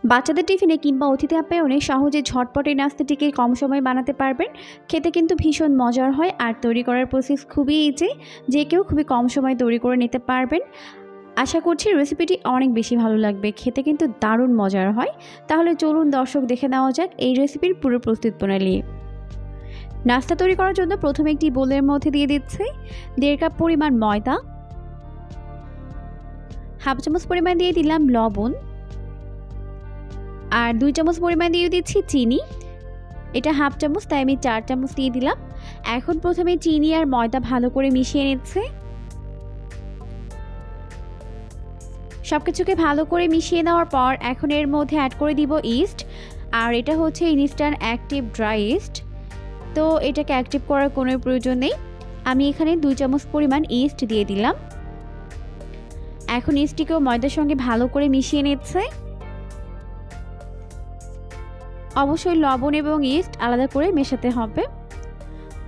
বাচ্চাদের টিফিনে কিংবা অতিথি আপ্যায়নে সহজে ঝটপট এই নাস্তাটিকে কম সময়ে বানাতে পারবেন। খেতে কিন্তু ভীষণ মজার হয় আর তৈরি করার প্রসেস খুবই ইজি, যে কেউ খুবই কম সময়ে তৈরি করে নিতে পারবেন। আশা করছি রেসিপিটি অনেক বেশি ভালো লাগবে, খেতে কিন্তু দারুণ মজার হয়। তাহলে চলুন দর্শক দেখে নেওয়া যাক এই রেসিপির পুরো প্রস্তুত প্রণালী। নাস্তা তৈরি করার জন্য প্রথমে একটি বোলের মধ্যে দিয়ে দিচ্ছি 1.5 কাপ পরিমাণ ময়দা, হাফ চামচ পরিমাণ দিয়ে দিলাম লবণ, আর 2 চামচ পরিমাণ দিয়ে দিচ্ছি চিনি। এটা হাফ চামচ, তাই আমি 4 চামচ দিয়ে দিলাম। এখন প্রথমে চিনি আর ময়দা ভালো করে মিশিয়ে নিচ্ছে। সবকিছুকে ভালো করে মিশিয়ে নেওয়ার পর এখন এর মধ্যে অ্যাড করে দিব ইস্ট, আর এটা হচ্ছে ইনস্ট্যান্ট অ্যাক্টিভ ড্রাই ইস্ট। তো এটাকে অ্যাক্টিভ করার কোনো প্রয়োজন নেই। আমি এখানে 2 চামচ পরিমাণ ইস্ট দিয়ে দিলাম। এখন ইস্টটিকেও ময়দার সঙ্গে ভালো করে মিশিয়ে নিচ্ছে। অবশ্যই লবণ এবং ইস্ট আলাদা করে মেশাতে হবে।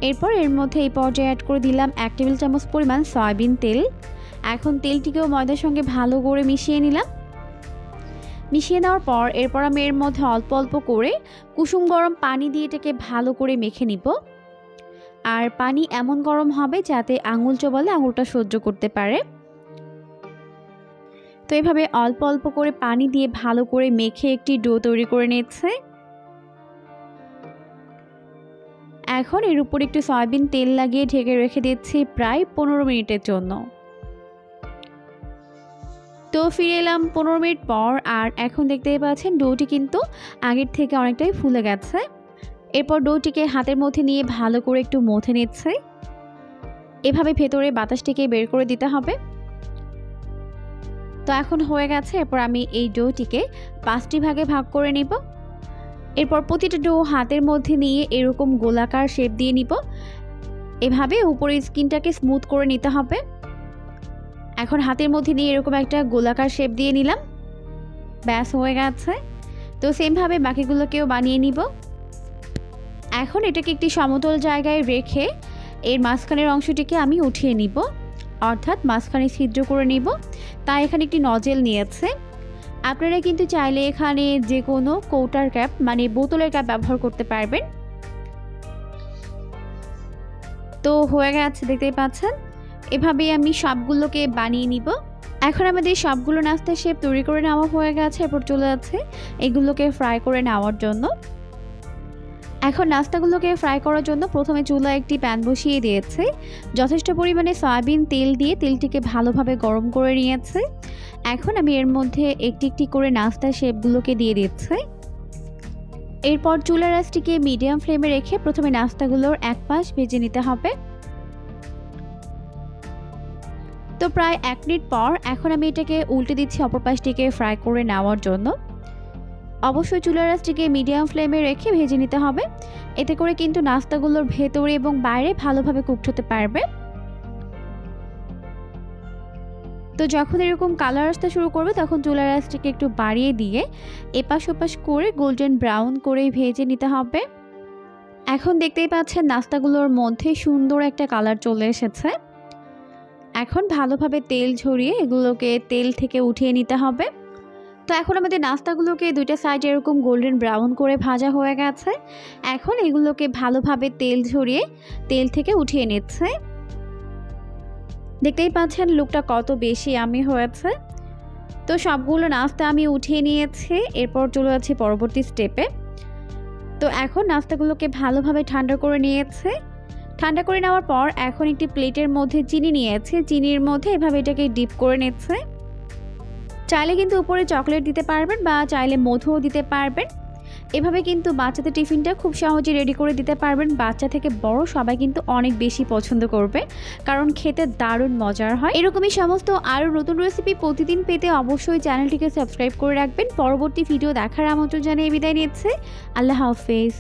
এরপর এর মধ্যে এই পর্যায়ে অ্যাড করে দিলাম 1 টেবিল চামচ পরিমাণ সয়াবিন তেল। এখন তেলটিকেও ময়দার সঙ্গে ভালো করে মিশিয়ে নিলাম। মিশিয়ে নেওয়ার পর এরপর আমি এর মধ্যে অল্প অল্প করে কুসুম গরম পানি দিয়ে এটাকে ভালো করে মেখে নিব। আর পানি এমন গরম হবে যাতে আঙুল চোবালে আঙুলটা সহ্য করতে পারে। তো এভাবে অল্প অল্প করে পানি দিয়ে ভালো করে মেখে একটি ডো তৈরি করে নিচ্ছে। এখন এর উপর একটু সয়াবিন তেল লাগিয়ে ঢেকে রেখে দিচ্ছি প্রায় 15 মিনিটের জন্য। তো ফিরে এলাম 15 মিনিট পর, আর এখন দেখতেই পাচ্ছেন ডোটি কিন্তু আগের থেকে অনেকটাই ফুলে গেছে। এরপর ডোটিকে হাতের মধ্যে নিয়ে ভালো করে একটু মথে নিচ্ছে। এভাবে ভেতরে বাতাসটিকে বের করে দিতে হবে। তো এখন হয়ে গেছে। এরপর আমি এই ডোটিকে 5টি ভাগে ভাগ করে নিব। এরপর প্রতিটা ডো হাতের মধ্যে নিয়ে এরকম গোলাকার শেপ দিয়ে নিব। এভাবে উপরের স্কিনটাকে স্মুথ করে নিতে হবে। এখন হাতের মধ্যে নিয়ে এরকম একটা গোলাকার শেপ দিয়ে নিলাম। ব্যাস হয়ে গেছে। তো সেমভাবে বাকিগুলোকেও বানিয়ে নিব। এখন এটাকে একটি সমতল জায়গায় রেখে এর মাঝখানের অংশটিকে আমি উঠিয়ে নিব, অর্থাৎ মাঝখানে ছিদ্র করে নিব। তাই এখানে একটি নজেল নিয়েছে। আপনারা কিন্তু চাইলে এখানে যে কোনো কৌটার ক্যাপ মানে বোতলের ক্যাপ ব্যবহার করতে পারবেন। তো হয়ে গেছে, দেখতেই পাচ্ছেন। এভাবেই আমি সবগুলোকে বানিয়ে নিব। এখন আমাদের সবগুলো নাস্তার শেপ তৈরি করে নেওয়া হয়ে গেছে। এরপর চলে যাচ্ছে এগুলোকে ফ্রাই করে নেওয়ার জন্য। এখন নাস্তাগুলোকে ফ্রাই করার জন্য প্রথমে চুলায় একটি প্যান বসিয়ে দিয়েছে। যথেষ্ট পরিমাণে সয়াবিন তেল দিয়ে তেলটিকে ভালোভাবে গরম করে নিয়েছে। এখন আমি এর মধ্যে একটি একটি করে নাস্তার শেপগুলোকে দিয়ে দিচ্ছি। এরপর চুলার আঁচটিকে মিডিয়াম ফ্লেমে রেখে প্রথমে নাস্তাগুলোর এক পাশ ভেজে নিতে হবে। তো প্রায় 1 মিনিট পর এখন আমি এটাকে উল্টে দিচ্ছি অপর পাশটিকে ফ্রাই করে নেওয়ার জন্য। অবশ্যই চুলার আঁচটিকে মিডিয়াম ফ্লেমে রেখে ভেজে নিতে হবে। এতে করে কিন্তু নাস্তাগুলোর ভেতরে এবং বাইরে ভালোভাবে কুকড হতে পারবে। তো যখন এরকম কালার আসতে শুরু করবে তখন চুলার আঁচটিকে একটু বাড়িয়ে দিয়ে এপাশ ওপাশ করে গোল্ডেন ব্রাউন করে ভেজে নিতে হবে। এখন দেখতেই পাচ্ছেন নাস্তাগুলোর মধ্যে সুন্দর একটা কালার চলে এসেছে। এখন ভালোভাবে তেল ঝরিয়ে এগুলোকে তেল থেকে উঠিয়ে নিতে হবে। তো এখন আমাদের নাস্তাগুলোকে দুইটা সাইড এরকম গোল্ডেন ব্রাউন করে ভাজা হয়ে গেছে। এখন এগুলোকে ভালোভাবে তেল ঝরিয়ে তেল থেকে উঠিয়ে নিচ্ছে। দেখতেই পাচ্ছেন লুকটা কত বেশি ইয়াম্মি হয়েছে। তো সবগুলো নাস্তা আমি উঠিয়ে নিয়েছি। এরপর চলে যাচ্ছি পরবর্তী স্টেপে। তো এখন নাস্তাগুলোকে ভালোভাবে ঠান্ডা করে নিয়েছে। ঠান্ডা করে নেওয়ার পর এখন একটি প্লেটের মধ্যে চিনি নিয়েছে। চিনির মধ্যে এভাবে এটাকে ডিপ করে নিচ্ছে। চাইলে কিন্তু উপরে চকলেট দিতে পারবেন বা চাইলে মধুও দিতে পারবেন। এভাবে কিন্তু বাচ্চাদের টিফিনটা খুব সহজে রেডি করে দিতে পারবেন। বাচ্চা থেকে বড় সবাই কিন্তু অনেক বেশি পছন্দ করবে, কারণ খেতে দারুণ মজার হয়। এরকমই সমস্ত আরও নতুন রেসিপি প্রতিদিন পেতে অবশ্যই চ্যানেলটিকে সাবস্ক্রাইব করে রাখবেন। পরবর্তী ভিডিও দেখার আমন্ত্রণ জানিয়ে বিদায় নিচ্ছে। আল্লাহ হাফেজ।